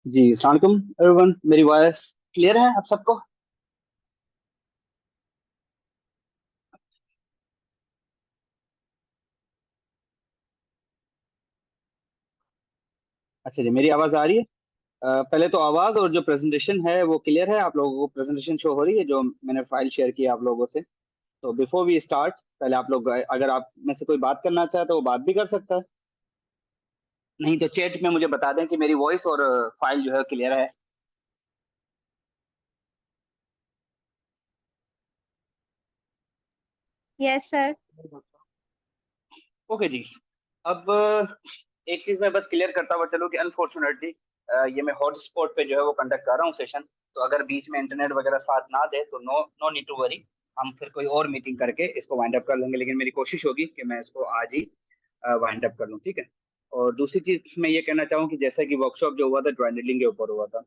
जी अस्सलाम वालेकुम एवरीवन। मेरी वॉइस क्लियर है आप सबको? अच्छा जी, मेरी आवाज़ आ रही है? पहले तो आवाज़ और जो प्रेजेंटेशन है वो क्लियर है? आप लोगों को प्रेजेंटेशन शो हो रही है जो मैंने फाइल शेयर की आप लोगों से? तो बिफोर वी स्टार्ट, पहले आप लोग अगर आप में से कोई बात करना चाहे तो वो बात भी कर सकता है। नहीं तो चैट में मुझे बता दें कि मेरी वॉइस और फाइल जो है क्लियर है। Yes sir. ओके जी। अब एक चीज मैं बस क्लियर करता हुआ चलूँ कि अनफॉर्चुनेटली ये मैं हॉटस्पॉट पे जो है वो कंडक्ट कर रहा हूँ सेशन। तो अगर बीच में इंटरनेट वगैरह साथ ना दे तो no no need to worry. हम फिर कोई और मीटिंग करके इसको वाइंड अप कर लेंगे, लेकिन मेरी कोशिश होगी कि मैं इसको आज ही वाइंड अप कर लूँ, ठीक है। और दूसरी चीज मैं ये कहना चाहूँ कि जैसा कि वर्कशॉप जो हुआ था ज्वाइन रीडिंग के ऊपर हुआ था,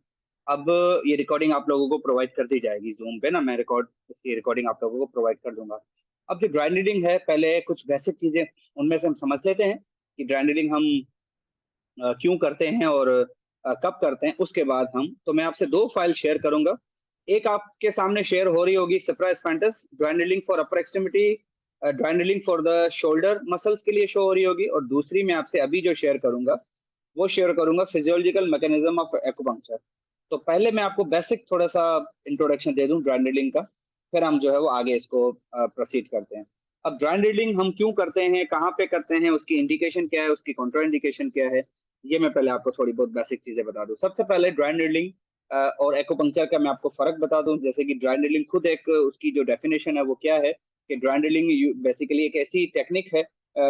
अब ये रिकॉर्डिंग आप लोगों को प्रोवाइड कर दी जाएगी जूम पे ना। मैं इसकी रिकॉर्डिंग आप लोगों को प्रोवाइड कर दूंगा। अब जो ज्वाइन रीडिंग है, पहले कुछ बेसिक चीजें उनमें से हम समझ लेते हैं कि ड्राई रीडिंग हम क्यों करते हैं और कब करते हैं। उसके बाद तो मैं आपसे दो फाइल शेयर करूंगा। एक आपके सामने शेयर हो रही होगी supraspinatus dry needling for upper extremity, dry needling for the shoulder muscles के लिए शो हो रही होगी। और दूसरी मैं आपसे अभी जो शेयर करूंगा वो शेयर करूंगा फिजियोलॉजिकल मैकेनिज्म ऑफ एक्यूपंक्चर। तो पहले मैं आपको बेसिक थोड़ा सा इंट्रोडक्शन दे दूं ड्राई रीडिंग का, फिर हम जो है वो आगे इसको प्रोसीड करते हैं। अब ड्राई रीडिंग हम क्यों करते हैं, कहाँ पे करते हैं, उसकी इंडिकेशन क्या है, उसकी कॉन्ट्रा इंडिकेशन क्या है, ये मैं पहले आपको थोड़ी बहुत बेसिक चीजें बता दूं। सबसे पहले ड्राई नीडलिंग और एक्यूपंक्चर का मैं आपको फर्क बता दूं। जैसे कि ड्राई नीडलिंग खुद एक उसकी जो डेफिनेशन है वो क्या है कि ड्राई नीडलिंग बेसिकली एक ऐसी टेक्निक है,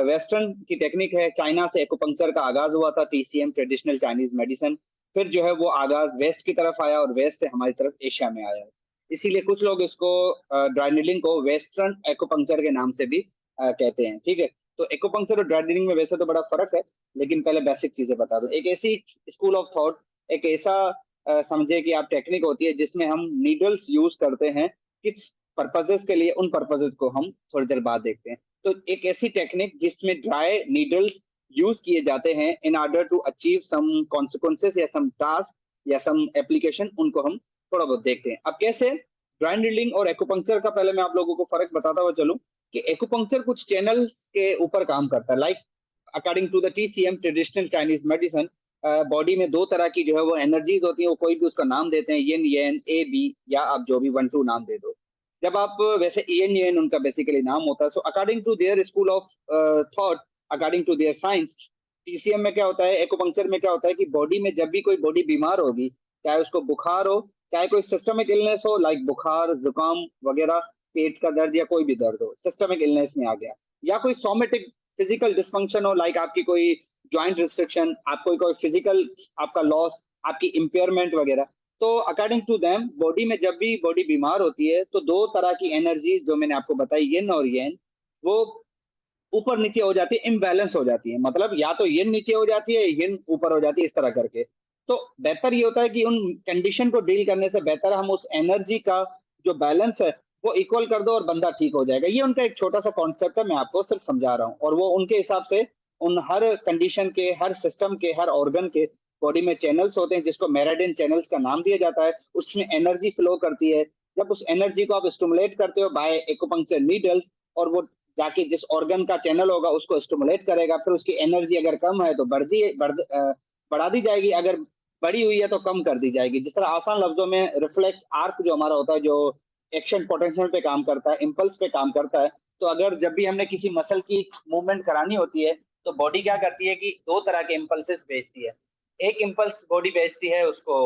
वेस्टर्न की टेक्निक है। चाइना से एक्यूपंक्चर का आगाज हुआ था, टीसीएम ट्रेडिशनल चाइनीज मेडिसिन। फिर जो है वो आगाज वेस्ट की तरफ आया और वेस्ट से हमारी तरफ एशिया में आया। इसीलिए कुछ लोग इसको ड्राई नीडलिंग को वेस्टर्न एक्यूपंक्चर के नाम से भी कहते हैं, ठीक है। तो एक्यूपंक्चर और ड्राई नीडलिंग में वैसे तो बड़ा फर्क है, लेकिन पहले बेसिक चीजें बता दो। एक ऐसी स्कूल ऑफ थॉट, एक ऐसा समझे कि आप टेक्निक होती है जिसमें हम नीडल्स यूज करते हैं किस पर्पजेस के लिए, उन पर्पजेस को हम थोड़ी देर बाद देखते हैं। तो एक ऐसी टेक्निक जिसमें ड्राई नीडल्स यूज किए जाते हैं in order to achieve some consequences या सम टास्क या सम एप्लीकेशन, उनको हम थोड़ा बहुत देखते हैं। अब कैसे ड्राई नीडलिंग और एक्यूपंक्चर का पहले मैं आप लोगों को फर्क बताता हुआ चलूं कि एक्यूपंक्चर कुछ चैनल्स के ऊपर काम करता है। Like according to the TCM traditional Chinese medicine, body में दो तरह की जो है वो एनर्जीज होती है। वो कोई भी उसका नाम देते हैं, यिन येन ए बी, या आप जो भी वन टू नाम दे दो। जब आप वैसे यिन येन उनका बेसिकली नाम होता है। So according to their school of thought, according to their science, TCM में क्या होता है, एक्यूपंक्चर में क्या होता है कि बॉडी में जब भी कोई बॉडी बीमार होगी, चाहे उसको बुखार हो, चाहे कोई सिस्टमिक इलनेस हो लाइक बुखार जुकाम वगैरह, पेट का दर्द या कोई भी दर्द हो, सिस्टमिक इलनेस में आ गया, या कोई सोमेटिक फिजिकल डिस्फंक्शन हो लाइक आपकी कोई ज्वाइंट रिस्ट्रिक्शन, आपको कोई फिजिकल आपका लॉस, आपकी इम्पेयरमेंट वगैरह। तो अकॉर्डिंग टू देम बॉडी में जब भी बॉडी बीमार होती है तो दो तरह की एनर्जी जो मैंने आपको बताई, येन और येन, वो ऊपर नीचे हो जाती है, इम्बैलेंस हो जाती है। मतलब या तो येन नीचे हो जाती है, येन ऊपर हो जाती है, इस तरह करके। तो बेहतर ये होता है कि उन कंडीशन को डील करने से बेहतर हम उस एनर्जी का जो बैलेंस है वो इक्वल कर दो और बंदा ठीक हो जाएगा। ये उनका एक छोटा सा कॉन्सेप्ट है, मैं आपको सिर्फ समझा रहा हूँ। और वो उनके हिसाब से उन हर कंडीशन के, हर सिस्टम के, हर ऑर्गन के बॉडी में चैनल्स होते हैं जिसको मेराडियन चैनल्स का नाम दिया जाता है। उसमें एनर्जी फ्लो करती है। जब उस एनर्जी को आप स्टिमुलेट करते हो बाय एक्यूपंक्चर नीडल्स, और वो जाके जिस ऑर्गन का चैनल होगा उसको स्टिमुलेट करेगा, फिर उसकी एनर्जी अगर कम है तो बढ़ा दी जाएगी, अगर बढ़ी हुई है तो कम कर दी जाएगी। जिस तरह आसान लफ्जों में रिफ्लेक्स आर्क जो हमारा होता है, जो एक्शन पोटेंशियल पे काम करता है, इम्पल्स पे काम करता है। तो अगर जब भी हमने किसी मसल की मूवमेंट करानी होती है तो बॉडी क्या करती है कि दो तरह के इम्पल्सेस भेजती है। एक इम्पल्स बॉडी भेजती है उसको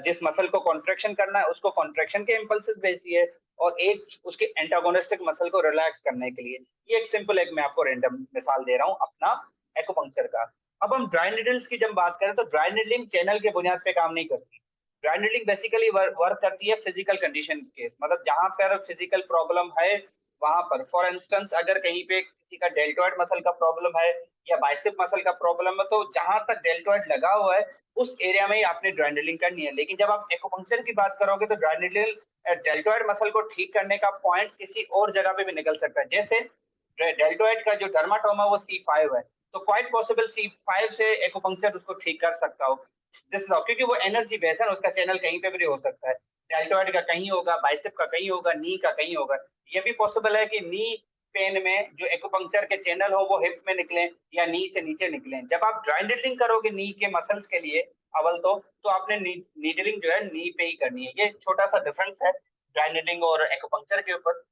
जिस मसल को कॉन्ट्रेक्शन करना है उसको कॉन्ट्रेक्शन के इम्पल्सेस भेजती है, और एक उसके एंटागोनिस्टिक मसल को रिलैक्स करने के लिए। ये एक सिंपल, एक मैं आपको रैंडम मिसाल दे रहा हूँ अपना एक्यूपंक्चर का। अब हम ड्राई नीडल्स की जब बात करें तो ड्राई नीडलिंग चैनल के बुनियाद पे काम नहीं करती। ड्राई नीडलिंग बेसिकली वर्क करती है फिजिकल कंडीशन के, मतलब जहां पर फिजिकल प्रॉब्लम है वहां पर। फॉर इंस्टेंस अगर कहीं पे किसी का डेल्टॉइड मसल का प्रॉब्लम है या बाइसेप मसल का प्रॉब्लम है, तो जहां तक डेल्टॉइड लगा हुआ है उस एरिया में ही आपने ड्राई नीडलिंग करनी है। लेकिन जब आप एक्यूपंक्चर की बात करोगे तो ड्राई नीडलिंग डेल्टॉइड मसल को ठीक करने का पॉइंट किसी और जगह पे भी निकल सकता है। जैसे डेल्टॉइड का जो डर्माटोमा वो C5 है, तो क्वाइट पॉसिबल C5 से एक्यूपंक्चर उसको ठीक कर सकता हो। दिस इज क्योंकि वो एनर्जी बेस है ना, उसका चैनल कहीं पे भी हो सकता है, डेल्टोइड का कहीं होगा, बाइसेप का कहीं होगा, नी का कहीं होगा। ये भी पॉसिबल है कि नी पेन में जो एक्यूपंक्चर के चैनल हो वो हिप में निकले या नी से नीचे निकले। जब आप जॉइंट नीडलिंग करोगे नी के मसल्स के लिए अवल तो आपने नीडलिंग जो है नी पे ही करनी है। ये छोटा सा डिफरेंस है जॉइंट नीडलिंग और एक्यूपंक्चर के ऊपर।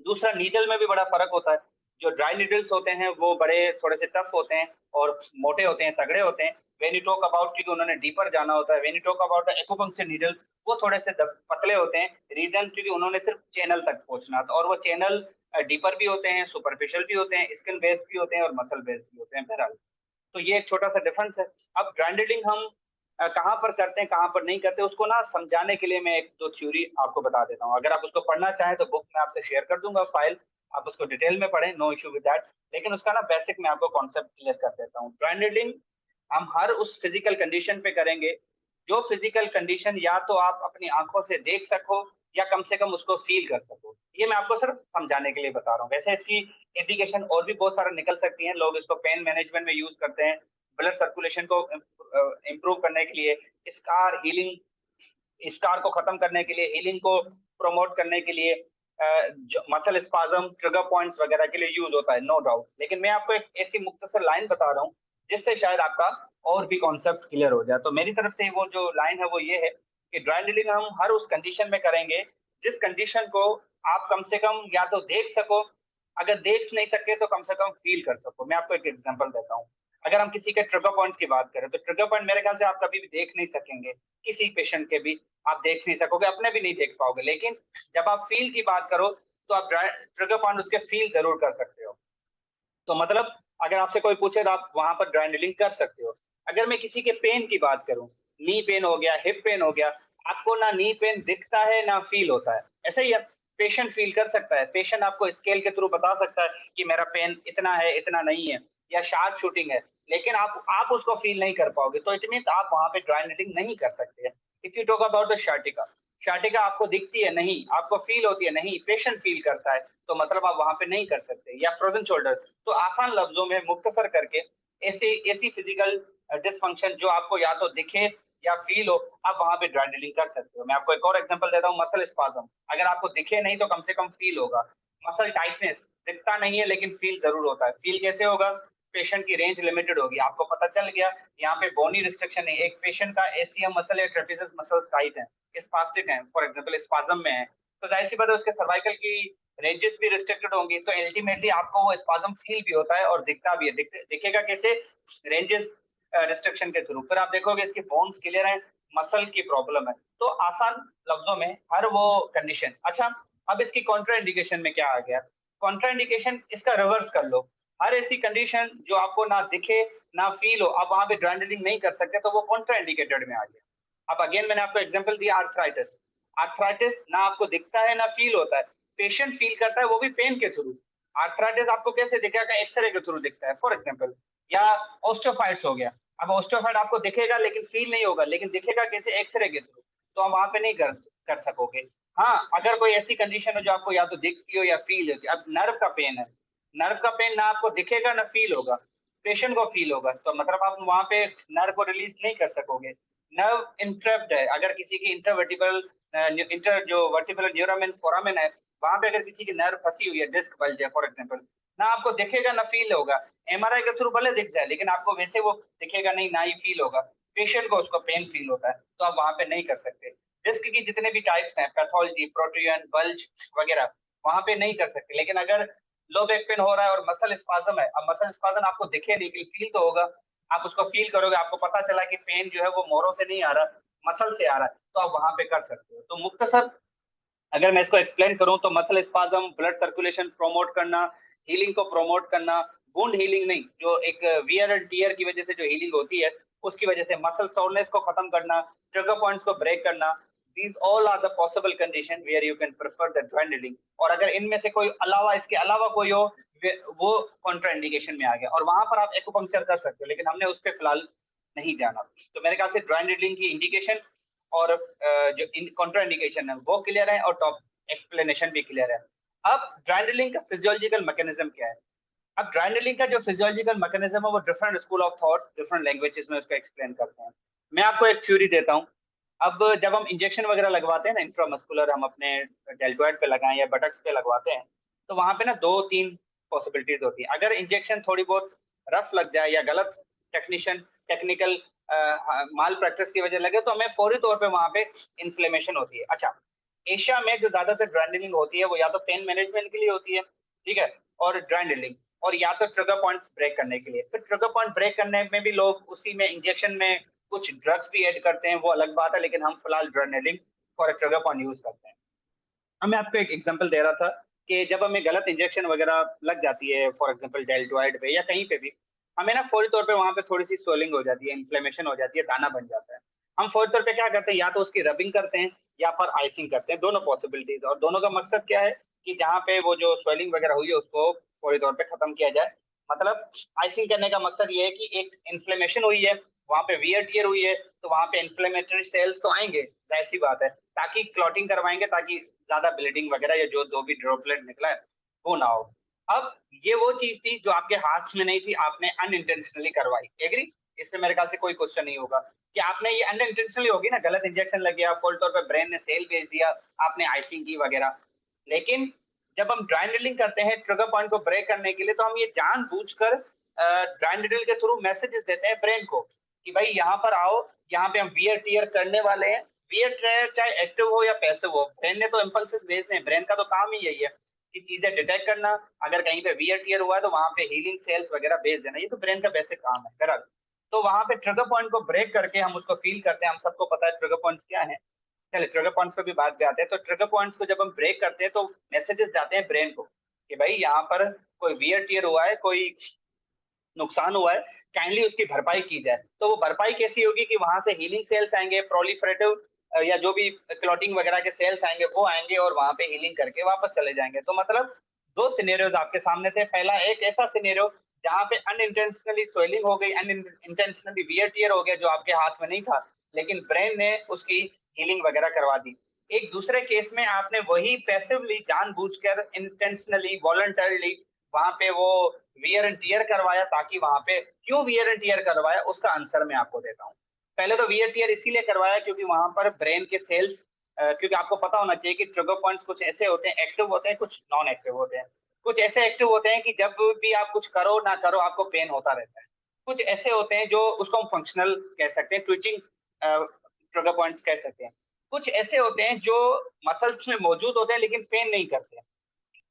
दूसरा, नीडल में भी बड़ा फर्क होता है। जो ड्राई नीडल्स होते हैं वो बड़े थोड़े से टफ होते हैं और मोटे होते हैं, तगड़े होते हैं। व्हेन यू टॉक अबाउट क्योंकि उन्होंने डीपर जाना होता है, when you talk about the acupuncture needle, वो थोड़े से पतले होते हैं। रीजन क्योंकि उन्होंने सिर्फ चैनल तक पहुंचना था, और वो चैनल डीपर भी होते हैं, सुपरफिशियल भी होते हैं, स्किन बेस्ड भी होते हैं और मसल बेस्ड भी होते हैं बहरहाल। तो ये एक छोटा सा डिफरेंस है। अब ग्राइंडिंग हम कहाँ पर करते हैं कहाँ पर नहीं करते, उसको ना समझाने के लिए मैं एक दो थ्योरी आपको बता देता हूँ। अगर आप उसको पढ़ना चाहें तो बुक में आपसे शेयर कर दूंगा फाइल, आप उसको डिटेल में पढ़ें, नो इशू विद दैट। लेकिन उसका ना बेसिक मैं आपको कॉन्सेप्ट क्लियर कर देता हूँ। ग्राइंडिंग हम हर उस फिजिकल कंडीशन पे करेंगे जो फिजिकल कंडीशन या तो आप अपनी आंखों से देख सको या कम से कम उसको फील कर सको। ये मैं आपको सिर्फ समझाने के लिए बता रहा हूँ। वैसे इसकी इंडिकेशन और भी बहुत सारा निकल सकती हैं। लोग इसको पेन मैनेजमेंट में यूज करते हैं, ब्लड सर्कुलेशन को इम्प्रूव करने के लिए, स्कार हीलिंग, स्कार को खत्म करने के लिए, हीलिंग को प्रमोट करने के लिए, मसल स्पाज्म, ट्रिगर पॉइंट्स वगैरह के लिए यूज होता है, नो डाउट। लेकिन मैं आपको एक ऐसी मुख्तसर लाइन बता रहा हूँ जिससे शायद आपका और भी कॉन्सेप्ट क्लियर हो जाए। तो मेरी तरफ से वो जो लाइन है वो ये है कि ड्राई नीडलिंग हम हर उस कंडीशन में करेंगे जिस कंडीशन को आप कम से कम या तो देख सको, अगर देख नहीं सके तो कम से कम फील कर सको। मैं आपको एक एग्जांपल देता हूँ। अगर हम किसी के ट्रिगर पॉइंट्स की बात करें तो ट्रिगर पॉइंट मेरे ख्याल से आप कभी भी देख नहीं सकेंगे, किसी पेशेंट के भी आप देख नहीं सकोगे, अपने भी नहीं देख पाओगे। लेकिन जब आप फील की बात करो तो आप ट्रिगर पॉइंट उसके फील जरूर कर सकते हो। तो मतलब अगर आपसे कोई पूछे तो आप वहां पर ग्राइंडलिंग कर सकते हो। अगर मैं किसी के पेन की बात करूं, नी पेन हो गया, हिप पेन हो गया, आपको ना नी पेन दिखता है ना फील होता है। ऐसे ही पेशेंट फील कर सकता है, पेशेंट आपको स्केल के थ्रू बता सकता है कि मेरा पेन इतना है, इतना नहीं है, या शार्प शूटिंग है। लेकिन आप उसको फील नहीं कर पाओगे, तो इट मीन आप वहां पे ग्राइंडलिंग नहीं कर सकते। If you talk about the sciatica, sciatica आपको दिखती है नहीं, आपको फील होती है नहीं, पेशेंट फील करता है, तो मतलब आप वहां पे नहीं कर सकते। या फ्रोजन शोल्डर, तो आसान लफ्जों में मुख्तसर करके ऐसी ऐसी फिजिकल डिसफंक्शन जो आपको या तो दिखे या फील हो, आप वहां पे ड्राई नीडलिंग कर सकते हो। मैं आपको एक और एग्जांपल देता हूँ, मसल स्पाज्म। अगर आपको दिखे नहीं तो कम से कम फील होगा। मसल टाइटनेस दिखता नहीं है लेकिन फील जरूर होता है। फील कैसे होगा? पेशेंट की रेंज लिमिटेड होगी, आपको पता चल गया यहाँ पे बोनी रिस्ट्रिक्शन है, एक पेशेंट का एसीएम मसल या ट्रेपेजियस मसल टाइट है, स्पास्टिक है, फॉर एग्जांपल स्पाज्म में है, तो जाहिर सी बात है उसके सर्वाइकल की रेंजेस भी रिस्ट्रिक्टेड होंगी। तो अल्टीमेटली आपको वो स्पाज्म फील भी होता है और दिखता भी है। दिखेगा कैसे? रेंजेस रिस्ट्रिक्शन के थ्रू। फिर आप देखोगे इसके बोन्स क्लियर है, मसल की प्रॉब्लम है। तो आसान लफ्जों में हर वो कंडीशन। अच्छा, अब इसकी कॉन्ट्रा इंडिकेशन में क्या आ गया? कॉन्ट्रा इंडिकेशन इसका रिवर्स कर लो। हर ऐसी कंडीशन जो आपको ना दिखे ना फील हो, आप वहां पे ड्राइंडलिंग नहीं कर सकते, तो वो कॉन्ट्रा इंडिकेटेड में आ गया। अब अगेन मैंने आपको एग्जांपल दिया, आर्थराइटिस। आर्थराइटिस ना आपको दिखता है ना फील होता है, पेशेंट फील करता है, वो भी पेन के थ्रू। आर्थराइटिस आपको कैसे दिखेगा? एक्सरे के थ्रू दिखता है, फॉर एग्जांपल। या ऑस्टियोफाइट्स हो गया। अब ऑस्टियोफाइट आपको दिखेगा लेकिन फील नहीं होगा, लेकिन दिखेगा कैसे? एक्सरे के थ्रू। तो हम वहां पे नहीं कर सकोगे। हाँ, अगर कोई ऐसी कंडीशन है जो आपको या तो दिखती हो या फील होती है। अब नर्व का पेन है, नर्व का पेन ना आपको दिखेगा ना फील होगा, पेशेंट को फील होगा, तो मतलब आप वहां पे नर्व को रिलीज नहीं कर सकोगे। नर्व इंटरप्ट है, अगर किसी की इंटरवर्टिबल इंटर जो वर्टिबल न्यूरामेन फोरामेन है, वहां पे अगर किसी की नर्व फंसी हुई है, डिस्क बल्ज है फॉर एग्जांपल, ना आपको दिखेगा ना फील होगा। एमआरआई के थ्रू भले दिख जाए लेकिन आपको वैसे वो दिखेगा नहीं, ना ही फील होगा। पेशेंट को उसको पेन फील होता है, तो आप वहां पे नहीं कर सकते। डिस्क की जितने भी टाइप्स हैं, पैथोलॉजी, प्रोट्रूजन, बल्ज वगैरह, वहां पे नहीं कर सकते। लेकिन अगर लो बैक पेन हो रहा है और मसल स्पाज्म है, अब मसल स्पाज्म आपको दिखे नहीं कि फील तो होगा, आप उसको फील करोगे, आपको पता चला कि पेन जो है वो मोरों से नहीं आ रहा, मसल से आ रहा है, तो आप वहां पे कर सकते हो। तो मुख्तसर अगर मैं इसको एक्सप्लेन करूं तो muscle spasm, blood circulation promote करना, हीलिंग को प्रमोट करना, वुंड हीलिंग नहीं, जो एक वियर एंड टियर की वजह से जो हीलिंग होती है उसकी वजह से मसल सोरनेस को खत्म करना, ट्रिगर पॉइंट्स को ब्रेक करना, these all are the possible condition where you can prefer the joint healing. और अगर इनमें से कोई अलावा, इसके अलावा कोई हो, वो कॉन्ट्राइंडिकेशन में आ गया, और वहां पर आप एक्यूपंक्चर कर सकते हो, लेकिन हमने उस पर फिलहाल नहीं जाना। तो मेरे ख्याल से जॉइंट हीलिंग की इंडिकेशन और जो कॉन्ट्राइंडिकेशन है वो क्लियर है, और टॉप एक्सप्लेनेशन भी क्लियर है। अब ड्राइंडलिंग का फिजियोलॉजिकल मैकेनिज्म क्या है? अब ड्राइंडलिंग का जो फिजियोलॉजिकल मैकेनिज्म है वो different school of thoughts, different languages में उसको एक्सप्लेन करते हैं। मैं आपको एक थ्योरी देता हूँ। अब जब हम इंजेक्शन वगैरह लगवाते हैं ना इंट्रामस्कुलर, हम अपने डेल्टोइड पे लगाएं या बटक्स पे लगवाते हैं, तो वहां पे ना दो तीन पॉसिबिलिटीज होती है। अगर इंजेक्शन थोड़ी बहुत रफ लग जाए या गलत टेक्निकल माल प्रैक्टिस की वजह लगे, तो हमें फौरी तौर पे वहां पे इन्फ्लेमेशन होती है। अच्छा, एशिया में जो ज्यादातर ड्राइंडलिंग होती है वो या तो पेन मैनेजमेंट के लिए होती है, ठीक है, और ड्राइंडलिंग, और या तो ट्रिगर पॉइंट्स ब्रेक करने के लिए। फिर ट्रिगर पॉइंट ब्रेक करने में भी लोग उसी में इंजेक्शन में कुछ ड्रग्स भी ऐड करते हैं, वो अलग बात है, लेकिन हम फिलहाल dry needling for a trigger point use करते हैं। अब मैं आपको एक एग्जांपल दे रहा था कि जब हमें गलत इंजेक्शन वगैरह लग जाती है, फॉर एग्जांपल डेल्टोइड पे या कहीं पे भी, हमें ना फौरी तौर पे वहां पे थोड़ी सी स्वेलिंग हो जाती है, इन्फ्लेमेशन हो जाती है, दाना बन जाता है। हम फौरी तौर पे क्या करते हैं, या तो उसकी रबिंग करते हैं या फिर आइसिंग करते हैं, दोनों पॉसिबिलिटीज। और दोनों का मकसद क्या है कि जहाँ पे वो जो स्वेलिंग वगैरह हुई है उसको फौरी तौर पे खत्म किया जाए। मतलब आइसिंग करने का मकसद ये है कि एक इन्फ्लेमेशन हुई है, वहां पे वियर टियर हुई है, तो वहां पे इन्फ्लेमेटरी सेल्स तो आएंगे, जाहिर सी बात है, ताकि क्लॉटिंग करवाएंगे, ताकि ज्यादा ब्लीडिंग वगैरह या जो दो भी ड्रॉपलेट निकला है वो ना हो। अब ये वो चीज थी जो आपके हाथ में नहीं थी, आपने अनइंटेंशनली करवाई, एग्री? इसमें मेरे ख्याल से कोई क्वेश्चन नहीं होगा कि आपने ये अनइंटेंशनली होगी ना, गलत इंजेक्शन लग गया, फुल तौर पे ब्रेन ने सेल भेज दिया, आपने आइसिंग की वगैरह। लेकिन जब हम ड्राई नीडलिंग करते हैं ट्रिगर पॉइंट को ब्रेक करने के लिए, तो हम ये जानबूझकर ड्राई नीडल के थ्रू मैसेजेस देते हैं ब्रेन को कि भाई यहाँ पर आओ, यहाँ पे हम वियर टियर करने वाले हैं। वियर टियर चाहे एक्टिव हो या पैसिव हो, ब्रेन ने तो इम्पल्सेस भेजने हैं, ब्रेन का तो काम ही यही है कि चीजें डिटेक्ट करना, अगर कहीं पे वियर टियर हुआ है तो वहां पे हीलिंग सेल्स वगैरह भेज देना, ये तो ब्रेन का बेसिक काम है बहरहाल। तो वहां पे ट्रिगर पॉइंट को ब्रेक करके हम उसको फील करते हैं, हम सबको पता है ट्रिगर पॉइंट्स क्या है। चलिए ट्रिगर पॉइंट्स पे भी बात पे आते हैं। तो ट्रिगर पॉइंट्स को जब हम ब्रेक करते हैं तो मैसेजेस जाते हैं ब्रेन को कि भाई यहाँ पर कोई वियर टियर हुआ है, कोई नुकसान हुआ है, काइंडली उसकी भरपाई की जाए। तो वो भरपाई कैसी होगी कि वहां से हीलिंग सेल्स आएंगे, प्रोलिफरेटिव या जो भी क्लॉटिंग वगैरह के सेल्स आएंगे वो आएंगे और वहां पे हीलिंग करके वापस चले जाएंगे। तो मतलब दो सिनेरियोज आपके सामने थे। पहला एक ऐसा सिनेरियो जहां पे अनइंटेंशनली स्वेलिंग हो गई, अनइंटेंशनली वियर टियर हो गया जो आपके हाथ में नहीं था, लेकिन ब्रेन ने उसकी हीलिंग वगैरह करवा दी। एक दूसरे केस में आपने वही पैसिवली जानबूझकर इंटेंशनली वॉलंटरली वहां पे वो वियर एंड टियर करवाया, ताकि वहां पे क्यों वियर एंड टियर करवाया उसका आंसर मैं आपको देता हूँ। पहले तो वियर टियर इसीलिए करवाया क्योंकि वहां पर ब्रेन के सेल्स, क्योंकि आपको पता होना चाहिए कि ट्रिगर पॉइंट्स कुछ ऐसे होते हैं एक्टिव होते हैं, कुछ नॉन एक्टिव होते हैं। कुछ ऐसे एक्टिव होते हैं कि जब भी आप कुछ करो ना करो आपको पेन होता रहता है। कुछ ऐसे होते हैं जो उसको हम फंक्शनल कह सकते हैं, ट्विचिंग ट्रिगर पॉइंट्स कह सकते हैं। कुछ ऐसे होते हैं जो मसल्स में मौजूद होते हैं लेकिन पेन नहीं करते।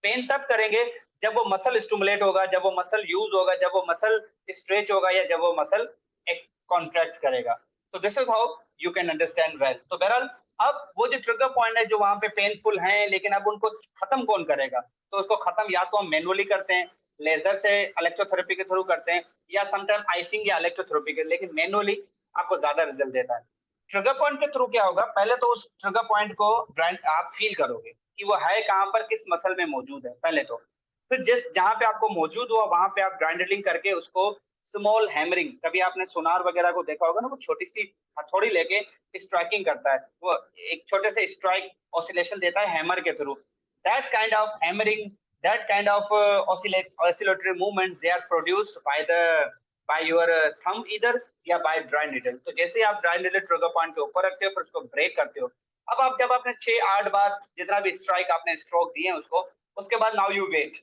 पेन तब करेंगे जब वो मसल स्टिमुलेट होगा, जब वो मसल यूज होगा, जब वो मसल स्ट्रेच होगा, या जब वो मसल एक कॉन्ट्रैक्ट करेगा। तो this is how you can understand well. तो बहरहाल अब वो जो ट्रिगर पॉइंट है जो वहां पे पेनफुल हैं, लेकिन अब उनको खत्म कौन करेगा? तो उसको खत्म या तो हम मैनुअली करते हैं, लेजर से इलेक्ट्रोथेरेपी के थ्रू करते हैं, या समटाइम आइसिंग या इलेक्ट्रोथेरेपी के, लेकिन मैनुअली आपको ज्यादा रिजल्ट देता है। ट्रिगर पॉइंट के थ्रू क्या होगा, पहले तो उस ट्रिगर पॉइंट को आप फील करोगे कि वो है कहाँ पर, किस मसल में मौजूद है पहले तो। फिर जिस जहां पे आपको मौजूद हुआ वहां पे आप ग्राइंडरिंग करके उसको स्मॉल हैमरिंग, कभी आपने सोनार वगैरह को देखा होगा ना, वो छोटी सी हथौड़ी लेके स्ट्राइकिंग करता है, वो एक छोटे से स्ट्राइक ऑसिलेशन देता है हैमर के through. That kind of hammering, that kind of oscillatory movement, they are produced by your thumb either या बाय ड्राई नीडल। तो जैसे ही आप ड्राई नीडल ट्रिगर पॉइंट के ऊपर रखते हो फिर उसको ब्रेक करते हो। अब आप जब आपने 6-8 बार जितना भी स्ट्राइक आपने स्ट्रोक दिए उसको, उसके बाद नाउ यू वेट।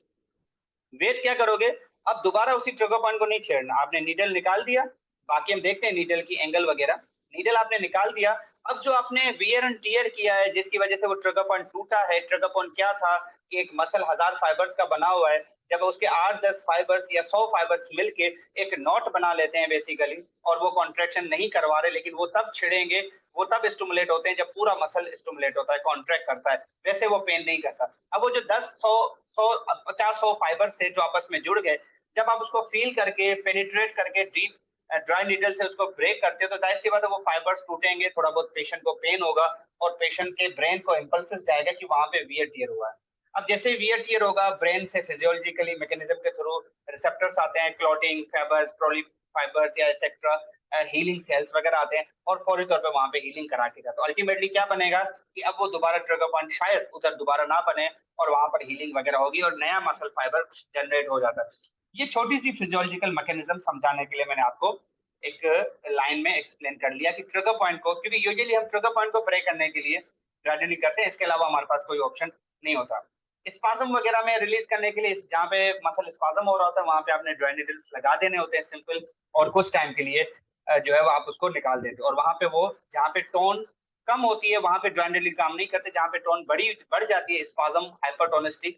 वेट क्या करोगे, अब दोबारा उसी ट्रिगर पॉइंट को नहीं छेड़ना, आपने नीडल निकाल दिया। बाकी हम देखते हैं नीडल की एंगल वगैरह, नीडल आपने निकाल दिया। अब जो आपने वियर एंड टियर किया है जिसकी वजह से वो ट्रिगर पॉइंट टूटा है, ट्रिगर पॉइंट क्या था कि एक मसल 1000 फाइबर्स का बना हुआ है, जब उसके 8-10 फाइबर्स या 100 फाइबर्स मिलके एक नॉट बना लेते हैं बेसिकली, और वो कॉन्ट्रेक्शन नहीं करवा रहे, लेकिन वो तब छिड़ेंगे, वो तब स्टिमुलेट होते हैं जब पूरा मसल स्टिमुलेट होता है, कॉन्ट्रैक्ट करता है, वैसे वो पेन नहीं करता। अब वो जो 10, 100, 100, 50, 100 फाइबर थे जो आपस में जुड़ गए, जब आप उसको फील करके पेनिट्रेट करके डीप ड्राई नीडल से उसको ब्रेक करते हो, तो जाहिर सी बात है वो फाइबर्स टूटेंगे, थोड़ा बहुत पेशेंट को पेन होगा, और पेशेंट के ब्रेन को इम्पल्सिस जाएगा कि वहां पे वियर टियर हुआ है। अब जैसे वियर टियर होगा, ब्रेन से फिजियोलॉजिकली मैकेनिज्म के थ्रू रिसेप्टर्स आते हैं, क्लॉटिंग फाइबर्स, प्रोली फाइबर्स या एक्सेट्रा, हीलिंग सेल्स वगैरह आते हैं, और फौरी तौर पे वहां पे हीलिंग करा के तो अल्टीमेटली क्या बनेगा कि अब वो दोबारा ट्रिगर पॉइंट शायद उधर दोबारा ना बने, और वहां पर हीलिंग वगैरह होगी और नया मसल फाइबर जनरेट हो जाता है। ये छोटी सी फिजियोलॉजिकल मैकेनिज्म समझाने के लिए मैंने आपको एक लाइन में एक्सप्लेन कर लिया कि ट्रिगर पॉइंट को, क्योंकि यूजुअली हम ट्रिगर पॉइंट को ब्रेक करने के लिए ग्रेजुअली करते हैं, इसके अलावा हमारे पास कोई ऑप्शन नहीं होता। स्पाज्म वगैरह में रिलीज करने के लिए जहाँ पे मसल स्पाज्म हो रहा होता है वहां पे आपने ड्राई नीडल्स लगा देने होते हैं सिंपल, और कुछ टाइम के लिए जो है वो आप उसको निकाल देते हो, और वहां पे वो जहाँ पे टोन कम होती है वहां पे ड्राई नीडल काम नहीं करते, जहाँ पे टोन बढ़ जाती है, स्पाज्म हाइपरटोनिसिटी,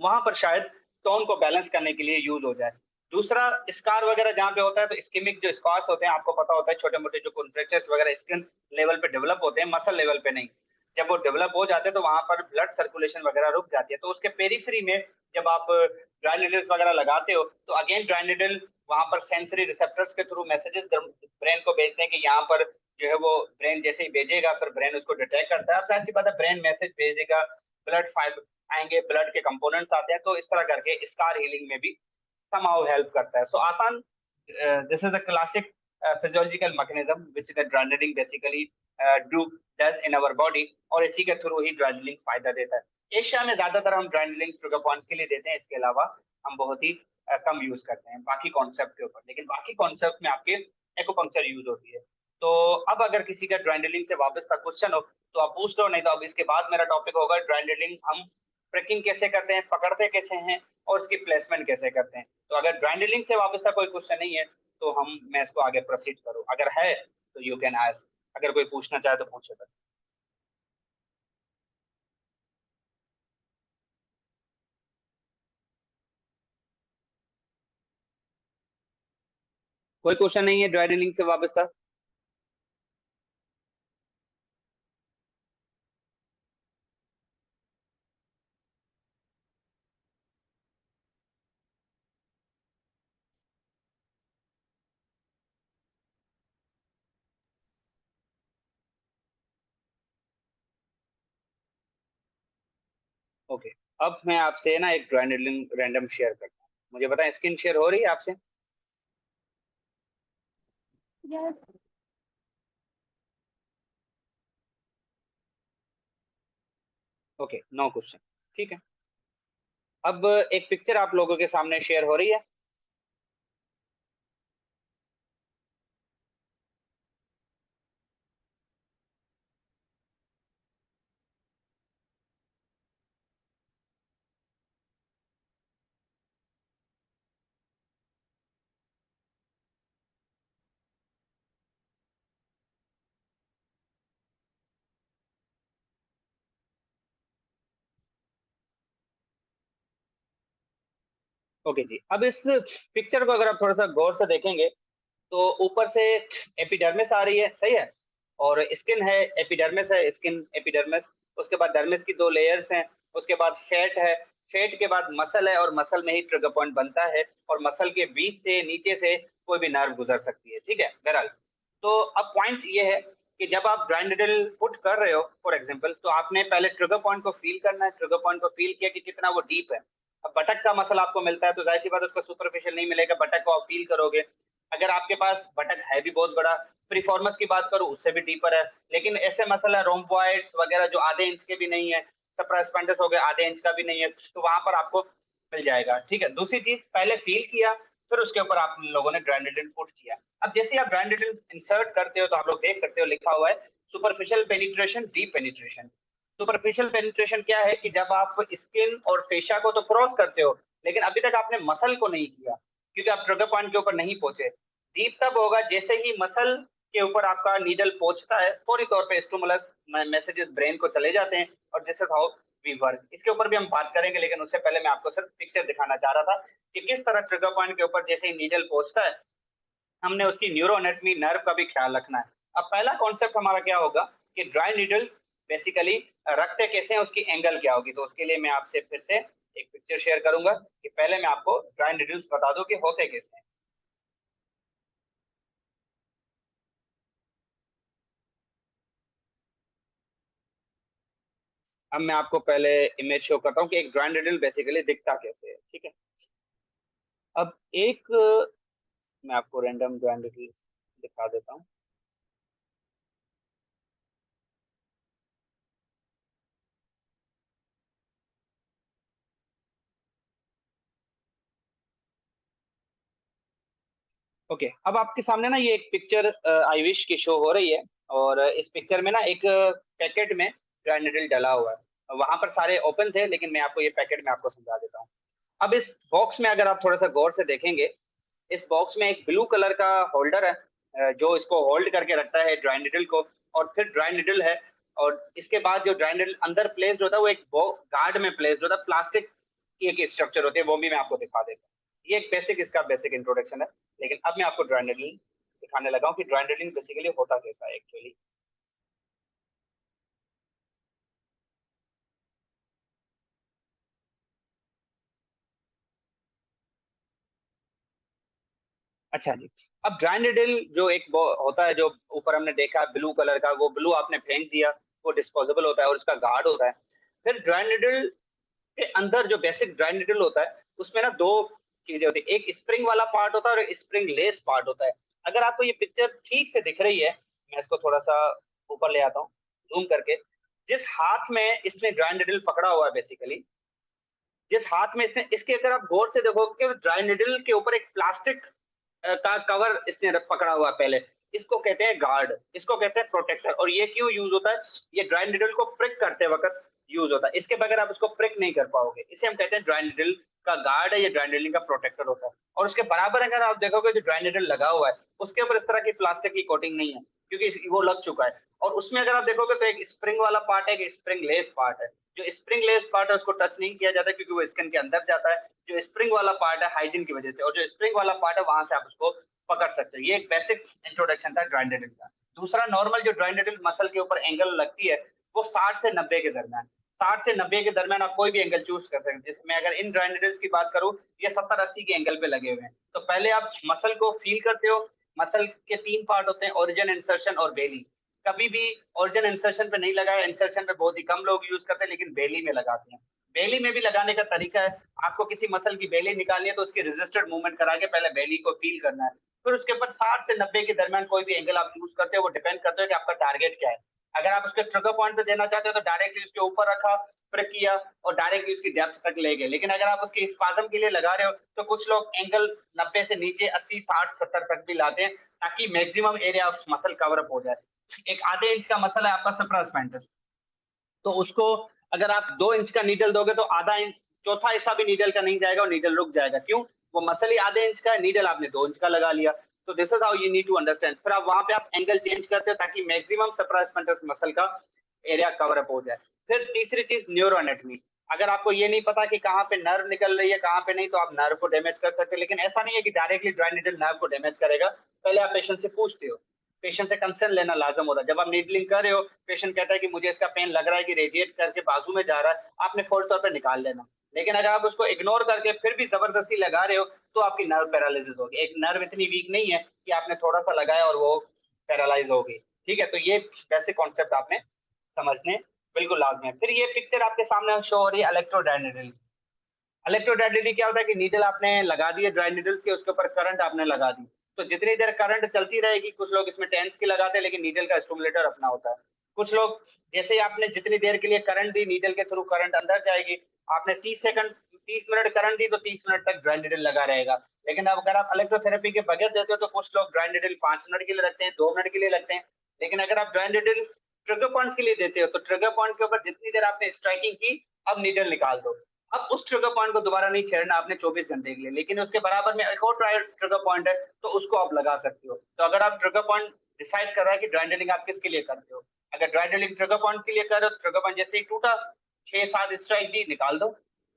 वहां पर शायद टोन को बैलेंस करने के लिए यूज हो जाए। दूसरा, स्कार वगैरह जहाँ पे होता है तो इस्केमिक जो स्कार्स होते हैं आपको पता होता है, छोटे मोटे जो कॉन्ट्रैक्चर्स वगैरह स्किन लेवल पे डेवलप होते हैं, मसल लेवल पे नहीं। जब वो डेवलप हो जाते हैं तो वहां पर ब्लड सर्कुलेशन वगैरह रुक जाती है, तो उसके पेरीफ्री में जब आप ड्राई नीडल्स वगैरह लगाते हो तो अगेन ड्राई नीडल वहां पर सेंसरी रिसेप्टर्स के थ्रू मैसेजेस ब्रेन को भेजते हैं कि यहाँ पर जो है वो ब्रेन जैसे ही भेजेगा फिर ब्रेन उसको डिटेक्ट करता है। अब ऐसी बात है, ब्रेन मैसेज भेजेगा, ब्लड फाइबर आएंगे, ब्लड के कंपोनेंट्स आते हैं, तो इस तरह करके स्कार हीलिंग में भी somehow हेल्प करता है। सो आसान, this is a classic physiological mechanism which the adrenaline basically do does in our body, और इसी के थ्रू ही adrenaline फायदा देता है। एशिया में ज्यादातर हम adrenaline ट्रिगर पॉइंट्स के लिए देते हैं, इसके अलावा हम बहुत ही कम यूज करते हैं बाकी कॉन्सेप्ट के ऊपर, लेकिन बाकी कॉन्सेप्ट में आपके एक्यूपंक्चर यूज होती है। तो अब अगर किसी का adrenaline से वापस का क्वेश्चन हो तो आप पूछ लो, नहीं तो अब इसके बाद मेरा टॉपिक होगा adrenaline हम ट्रैकिंग कैसे करते हैं, पकड़ते कैसे हैं, और उसकी प्लेसमेंट कैसे करते हैं। तो अगर ब्रांडलिंग से वापस का कोई क्वेश्चन नहीं है तो मैं इसको आगे प्रोसीड करूँ, अगर है तो यू कैन आस्क, अगर कोई पूछना चाहे तो पूछे बस। कोई क्वेश्चन नहीं है ब्रांडलिंग से वापस का? ओके, अब मैं आपसे ना एक ब्रांडलिंग रैंडम शेयर करता हूँ, मुझे बताएं स्क्रीन शेयर हो रही है आपसे? ओके, नो क्वेश्चन, ठीक है। अब एक पिक्चर आप लोगों के सामने शेयर हो रही है। ओके जी, अब इस पिक्चर को अगर आप थोड़ा सा गौर से देखेंगे तो ऊपर से एपिडर्मिस आ रही है, सही है, और स्किन है, एपिडर्मिस है, स्किन एपिडर्मिस, उसके बाद डर्मिस की दो लेयर्स हैं, उसके बाद फैट है, फैट के बाद मसल है, और मसल में ही ट्रिगर पॉइंट बनता है, और मसल के बीच से नीचे से कोई भी नर्व गुजर सकती है, ठीक है बहरहाल। तो अब पॉइंट ये है कि जब आप ड्राई निडल पुट कर रहे हो फॉर एग्जांपल, तो आपने पहले ट्रिगर पॉइंट को फील करना है, ट्रिगर पॉइंट को फील किया कि कितना वो डीप है। अब बटक का मसल आपको मिलता है तो जाहिर सी बात है उसको सुपरफिशियल नहीं मिलेगा, बटक को आप फील करोगे। अगर आपके पास बटक है भी बहुत बड़ा, प्रीफॉर्मस की बात करूं उससे भी डीपर है, लेकिन ऐसे मसल है रोम्बॉइड्स वगैरह जो आधे इंच के भी नहीं है, सप्रास्पेंडस हो गया आधे इंच का भी नहीं है, तो वहां पर आपको मिल जाएगा, ठीक है। दूसरी चीज, पहले फील किया, फिर उसके ऊपर आप लोगों ने ड्राइडेंट पुट किया। अब जैसे आप ड्राइडेंट इंसर्ट करते हो तो आप लोग देख सकते हो लिखा हुआ है superficial penetration, deep penetration. Superficial penetration क्या है कि जब आप स्किन और फेशा को तो क्रॉस करते हो, लेकिन अभी तक आपने मसल को नहीं किया, क्योंकि आप ट्रिगर पॉइंट के ऊपर नहीं पहुंचे। डीप तब होगा जैसे ही मसल के ऊपर आपका नीडल पहुंचता है, फौरी तौर पे स्टिमुलस मैसेजेस ब्रेन को चले जाते हैं, और this is how we work. इसके ऊपर भी हम बात करेंगे, लेकिन उससे पहले मैं आपको सिर्फ पिक्चर दिखाना चाह रहा था कि किस तरह ट्रिगर पॉइंट के ऊपर जैसे ही नीडल पहुंचता है हमने उसकी न्यूरो एनाटमी नर्व का भी ख्याल रखना है। अब पहला कॉन्सेप्ट हमारा क्या होगा कि ड्राई नीडल्स बेसिकली रखते कैसे हैं, उसकी एंगल क्या होगी। तो उसके लिए मैं आपसे फिर से एक पिक्चर शेयर करूंगा कि पहले मैं आपको ड्राई नीडल्स बता दूं कि होते कैसे हैं। अब मैं आपको पहले इमेज शो करता हूँ कि एक ड्राई नीडल बेसिकली दिखता कैसे है, ठीक है। अब एक मैं आपको रैंडम ड्राई नीडल दिखा देता हूँ। ओके, अब आपके सामने ना ये एक पिक्चर आई विश की शो हो रही है, और इस पिक्चर में ना एक पैकेट में ग्राइंडर डला हुआ है। वहां पर सारे ओपन थे, लेकिन मैं आपको ये पैकेट में आपको समझा देता हूँ। अब इस बॉक्स में अगर आप थोड़ा सा गौर से देखेंगे, इस बॉक्स में एक ब्लू कलर का होल्डर है, जो इसको होल्ड करके रखता है ड्राई निडल को, और फिर ड्राई निडल है, और इसके बाद जो ड्राई निडल अंदर प्लेस्ड होता है वो एक गार्ड में प्लेस्ड होता है, प्लास्टिक की एक स्ट्रक्चर होती है, वो भी मैं आपको दिखा देता हूँ। ये एक बेसिक, इसका बेसिक इंट्रोडक्शन है। लेकिन अब मैं आपको ड्राई निडल दिखाने लगा हूँ कि ड्राई निडलिंग बेसिकली होता कैसा है एक्चुअली। अच्छा जी। अब ड्राई निडल जो एक होता है, जो ऊपर हमने देखा ब्लू कलर का, वो ब्लू आपने फेंक दिया, वो डिस्पोजेबल होता है और उसका गार्ड होता है। फिर ड्राई निडल के अंदर जो बेसिक ड्राई निडल होता है, उसमें ना दो चीजें होती है, एक स्प्रिंग वाला पार्ट होता है और एक स्प्रिंग लेस पार्ट होता है। अगर आपको ये पिक्चर ठीक से दिख रही है, मैं इसको थोड़ा सा ऊपर ले आता हूँ जूम करके। जिस हाथ में इसने ड्राई निडल पकड़ा हुआ है बेसिकली, जिस हाथ में इसने, इसके अगर आप गौर से देखोगे कि ड्राई निडल के ऊपर एक प्लास्टिक का कवर इसने पकड़ा हुआ है पहले, इसको कहते हैं गार्ड, इसको कहते हैं प्रोटेक्टर। और ये क्यों यूज होता है? ये ड्राई निडल को प्रिक करते वक्त यूज होता है, इसके बगैर आप इसको प्रिक नहीं कर पाओगे। इसे हम कहते हैं ड्राई निडल का गार्ड है, ये ड्राई निडलिंग का प्रोटेक्टर होता है। और उसके बराबर अगर आप देखोगे जो ड्राई निडल लगा हुआ है, उसके ऊपर इस तरह की प्लास्टिक की कोटिंग नहीं है, क्योंकि वो लग चुका है। और उसमें अगर आप देखोगे तो एक स्प्रिंग वाला पार्ट है, एक स्प्रिंग लेस पार्ट है। जो स्प्रिंग लेस पार्ट है उसको टच नहीं किया जाता, क्योंकि वो स्किन के अंदर जाता है। जो स्प्रिंग वाला पार्ट है हाइजीन की वजह से, और जो स्प्रिंग वाला पार्ट है वहां से आप उसको पकड़ सकते हो। ये एक बेसिक इंट्रोडक्शन था ड्राई निडल का। दूसरा, नॉर्मल जो ड्राई निडल मसल के ऊपर एंगल लगती है, वो 60 से 90 के दरमियान, 60 से 90 के दरमियान आप कोई भी एंगल चूज कर सकते हैं। जिसमें अगर इन ड्राई निडल्स की बात करूं, ये 70-80 के एंगल पे लगे हुए हैं। तो पहले आप मसल को फील करते हो। मसल के तीन पार्ट होते हैं, ओरिजिन, इंसर्शन और बेली। कभी भी ओरिजिन इंसर्शन पे नहीं लगाया, इंसर्शन पे बहुत ही कम लोग यूज करते हैं, लेकिन बेली में लगाते हैं। बेली में भी लगाने का तरीका है, आपको किसी मसल की बेली निकालनी है तो उसकी रेजिस्टेड मूवमेंट करा के पहले बेली को फील करना है। फिर उसके ऊपर 60 से 90 के दरमियान कोई भी एंगल आप चूज करते हो, वो डिपेंड करता है कि आपका टारगेट क्या है। अगर आप उसके ट्रिगर पॉइंट पे देना चाहते हो तो डायरेक्टली उसके ऊपर रखा, प्रेस किया और डायरेक्टली उसकी डेप्थ तक ले गए। लेकिन अगर आप उसके स्पाजम के लिए लगा रहे हो, तो कुछ लोग एंगल 90 से नीचे 80, 60, 70 तक भी लाते हैं, ताकि maximum area of muscle cover up हो जाए। एक आधे इंच का मसल है आपका सप्रास्पेंटस, तो उसको अगर आप 2 इंच का नीडल दोगे तो आधा इंच, चौथा हिस्सा भी नीडल का नहीं जाएगा और नीडल रुक जाएगा। क्यों? वो मसल ही आधे इंच का है, नीडल आपने 2 इंच का लगा लिया। तो this is how you need to understand. फिर आप वहां पे आप एंगल चेंज करते हो, ताकि मैक्सिमम सप्रास्पेंटस मसल का एरिया कवर अप हो जाए। फिर तीसरी चीज, न्यूरो एनेटमी। अगर आपको ये नहीं पता कि कहाँ पे नर्व निकल रही है कहाँ पे नहीं, तो आप नर्व को डैमेज कर सकते हैं। लेकिन ऐसा नहीं है कि डायरेक्टली ड्राई नीडल नर्व को डैमेज करेगा। पहले आप पेशेंट से पूछते हो, पेशेंट से कंसर्न लेना लाजम होता है। जब आप नीडलिंग कर रहे हो, पेशेंट कहता है कि मुझे इसका पेन लग रहा है कि रेडिएट करके बाजू में जा रहा है, आपने फौरी तौर पर निकाल लेना। लेकिन अगर आप उसको इग्नोर करके फिर भी जबरदस्ती लगा रहे हो, तो आपकी नर्व पैरालिसिस होगी। एक नर्व इतनी वीक नहीं है कि आपने थोड़ा सा लगाया और वो पैरालाइज होगी। ठीक है, तो ये वैसे कॉन्सेप्ट आपने समझने बिल्कुल लाजमी है। फिर ये पिक्चर आपके सामने शो हो रही है इलेक्ट्रोडायनेमिक। इलेक्ट्रोडायनेमिक क्या होता है कि नीडल आपने लगा दी है ड्राई नीडल्स के, उसके ऊपर करंट आपने लगा दी, तो जितनी देर करंट चलती रहेगी, कुछ लोग इसमें टेंस की लगाते हैं, लेकिन नीडल का स्टिमुलेटर अपना होता है। कुछ लोग, जैसे ही आपने जितनी देर के लिए करंट दी, नीडल के थ्रू करंट अंदर जाएगी। आपने 30 सेकंड, 30 मिनट करंट दी, तो 30 मिनट तक ड्राई नीडल लगा रहेगा। लेकिन अब अगर आप इलेक्ट्रोथेरेपी के बगैर देते हो, तो कुछ लोग ड्राई नीडल 5 मिनट के लिए रखते हैं, 2 मिनट के लिए लगते हैं। लेकिन अगर आप ड्राई नीडल ट्रिगर पॉइंट्स के लिए देते हो, तो ट्रिगर पॉइंट के ऊपर जितनी देर आपने स्ट्राइकिंग की, अब नीडल निकाल दो। अब उस ट्रिगर पॉइंट को दोबारा नहीं छेड़ना आपने 24 घंटे के लिए। लेकिन उसके बराबर में एक और ट्रिगर पॉइंट है, तो उसको आप लगा सकते हो। तो अगर आप ट्रिगर पॉइंट डिसाइड कर रहा है कि ड्राई नीडलिंग आप किसके लिए करते हो, अगर ड्राई नीडलिंग ट्रिगर पॉइंट के लिए कर रहे हो, ट्रिगर पॉइंट जैसे ही टूटा, 6-7 स्ट्राइक दी, निकाल दो।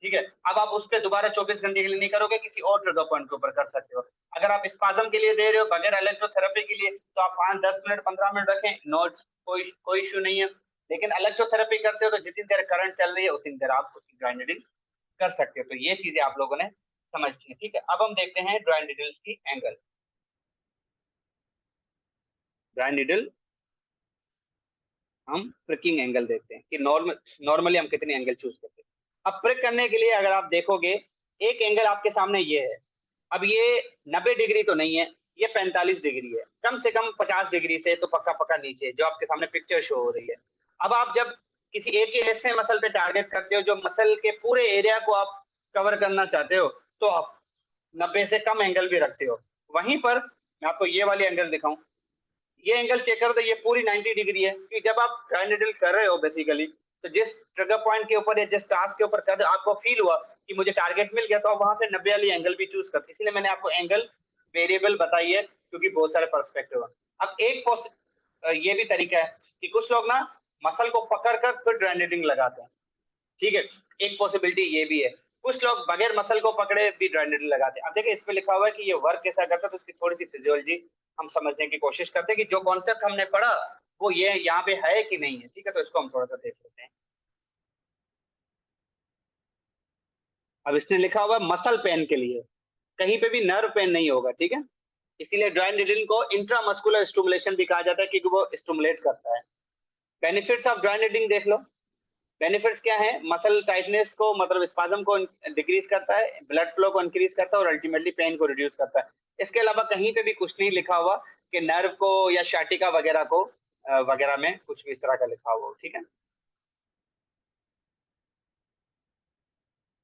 ठीक है, अब आप उस पर दोबारा 24 घंटे के लिए नहीं करोगे, किसी और ट्रिगर पॉइंट के ऊपर कर सकते हो। अगर आप स्पाजम के लिए दे रहे हो बगैर इलेक्ट्रोथेरेपी के लिए, तो आप 5-10 मिनट, 15 मिनट रखें, नोट्स, कोई इशू नहीं है। लेकिन इलेक्ट्रोथेरेपी करते हो तो जितनी देर करंट चल रही है उतनी देर आप उसकी ड्राई नीडलिंग कर सकते हो। तो ये चीजें आप लोगों ने समझनी है। ठीक है, अब हम देखते हैं ड्राई नीडल्स की एंगल। ड्राई नीडल हम प्रिकिंग एंगल देखते हैं कि नॉर्मली हम कितने एंगल चूज करते हैं। अब प्रिक करने के लिए अगर आप देखोगे, एक एंगल आपके सामने ये है। अब ये 90 डिग्री तो नहीं है, ये 45 डिग्री है। कम से कम 50 डिग्री से तो पक्का पक्का नीचे, जो आपके सामने पिक्चर शो हो रही है। अब आप जब किसी एक ही ऐसे मसल पे टारगेट करते हो जो मसल के पूरे एरिया को आप कवर करना चाहते हो, तो आप 90 से कम एंगल भी रखते हो। वहीं पर मैं आपको ये वाली एंगल दिखाऊं, ये एंगल चेक कर दो, ये पूरी 90 डिग्री है, कि जब आप ड्राई नीडल कर रहे हो बेसिकली, तो जिस ट्रिगर पॉइंट के ऊपर या जिस टास्क के ऊपर कर आपको फील हुआ कि मुझे टारगेट मिल गया, तो आप वहां पे 90 वाली एंगल भी चूज करते, इसलिए मैंने आपको एंगल वेरिएबल बताई है, क्योंकि बहुत सारे पर्सपेक्टिव है। अब एक ये भी तरीका है कि कुछ लोग ना मसल को पकड़ कर फिर ड्राई नीडलिंग लगाते हैं, ठीक है, एक पॉसिबिलिटी ये भी है। कुछ लोग बगैर मसल को पकड़े भी ड्राई नीडल लगाते हैं। अब देखिए इस पे लिखा हुआ है कि ये वर्क कैसा करता है, तो उसकी थोड़ी सी फिजियोलॉजी हम समझने की कोशिश करते हैं कि जो कॉन्सेप्ट हमने पढ़ा वो ये यहाँ पे है कि नहीं है, ठीक है, तो इसको हम थोड़ा सा देख लेते हैं। अब इसने लिखा हुआ मसल पेन के लिए, कहीं पे भी नर्व पेन नहीं होगा, ठीक है, इसीलिए ड्राई नीडलिंग को इंट्रामस्कुलर स्टिमुलेशन भी कहा जाता है, क्योंकि वो स्टिमुलेट करता है। बेनिफिट्स ऑफ ड्राई नीडलिंग देख लो। बेनिफिट्स क्या है, मसल टाइटनेस को मतलब स्पाज्म को डिक्रीज करता है, ब्लड फ्लो को इंक्रीज करता है, और अल्टीमेटली पेन को रिड्यूस करता है। इसके अलावा कहीं पे भी कुछ नहीं लिखा हुआ कि नर्व को या शाटिका वगैरह को वगैरह में कुछ भी इस तरह का लिखा हुआ हो, ठीक है।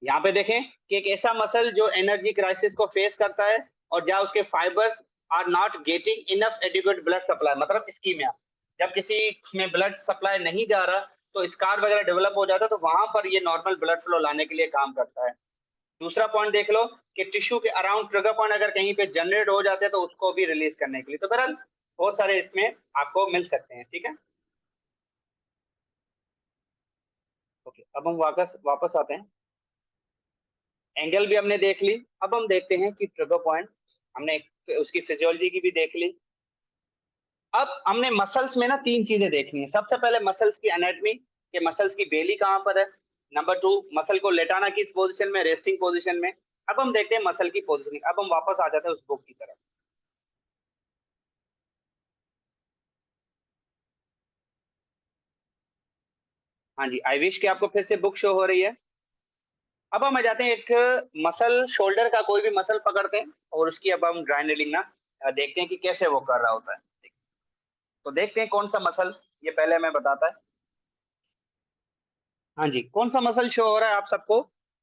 यहाँ पे देखें कि एक ऐसा मसल जो एनर्जी क्राइसिस को फेस करता है और जहाँ उसके fibres are not getting enough adequate blood supply, मतलब इस्कीमिया, जब किसी में ब्लड सप्लाई नहीं जा रहा तो स्कार वगैरह डेवलप हो जाता है, तो वहां पर ये नॉर्मल ब्लड फ्लो लाने के लिए काम करता है। दूसरा पॉइंट देख लो कि टिश्यू के अराउंड ट्रिगर पॉइंट अगर कहीं पे जनरेट हो जाते हैं तो उसको भी रिलीज करने के लिए, तो बहरहाल बहुत सारे इसमें आपको मिल सकते हैं, ठीक है। ओके, अब हम वापस वापस आते हैं। एंगल भी हमने देख ली, अब हम देखते हैं कि ट्रिगर पॉइंट हमने उसकी फिजियोलॉजी की भी देख ली। अब हमने मसल्स में ना तीन चीजें देखनी है। सबसे पहले मसल्स की एनाटमी, कि मसल्स की बेली कहाँ पर है। नंबर टू, मसल को लेटाना किस पोजीशन में, रेस्टिंग पोजीशन में। अब हम देखते हैं मसल की पोजीशनिंग। अब हम वापस आ जाते हैं उस बुक की तरफ। हाँ जी, आई विश कि आपको फिर से बुक शो हो रही है। अब हम आ जाते हैं एक मसल, शोल्डर का कोई भी मसल पकड़ते हैं और उसकी अब हम ड्राई नीडलिंग ना देखते हैं कि कैसे वो कर रहा होता है। तो देखते हैं कौन सा मसल, ये पहले हमें बताता है। हाँ जी, कौन सा मसल शो हो रहा है आप सबको,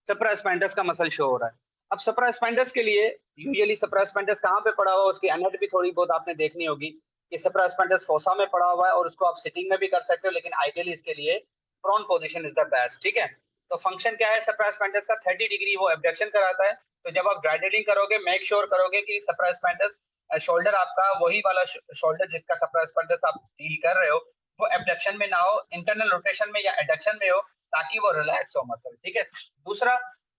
सप्रास्पाइनटस का मसल शो हो रहा है। अब सप्रास्पाइनटस के लिए यूजुअली सप्रास्पाइनटस कहाँ पे पड़ा हुआ है, उसकी एनाटॉमी थोड़ी बहुत आपने देखनी होगी कि सप्रास्पाइनटस फोसा में पड़ा हुआ है, और उसको आप सिटिंग में भी कर सकते हो, लेकिन आइडियली इसके लिए prone position is the best, ठीक है। तो फंक्शन क्या है सप्रास्पाइनटस का, 30 डिग्री वो एबडक्शन कराता है। तो जब आप ड्राइडलिंग करोगे मेक श्योर करोगे कि सप्रास्पाइनटस शोल्डर आपका वही वाला शोल्डर जिसका सप्रास्पाइनटस आप डील कर रहे हो वो एबडक्शन में ना हो, इंटरनल रोटेशन में या एडक्शन में हो, ताकि वो रिलैक्स हो मसल, ठीक है। दूसरा,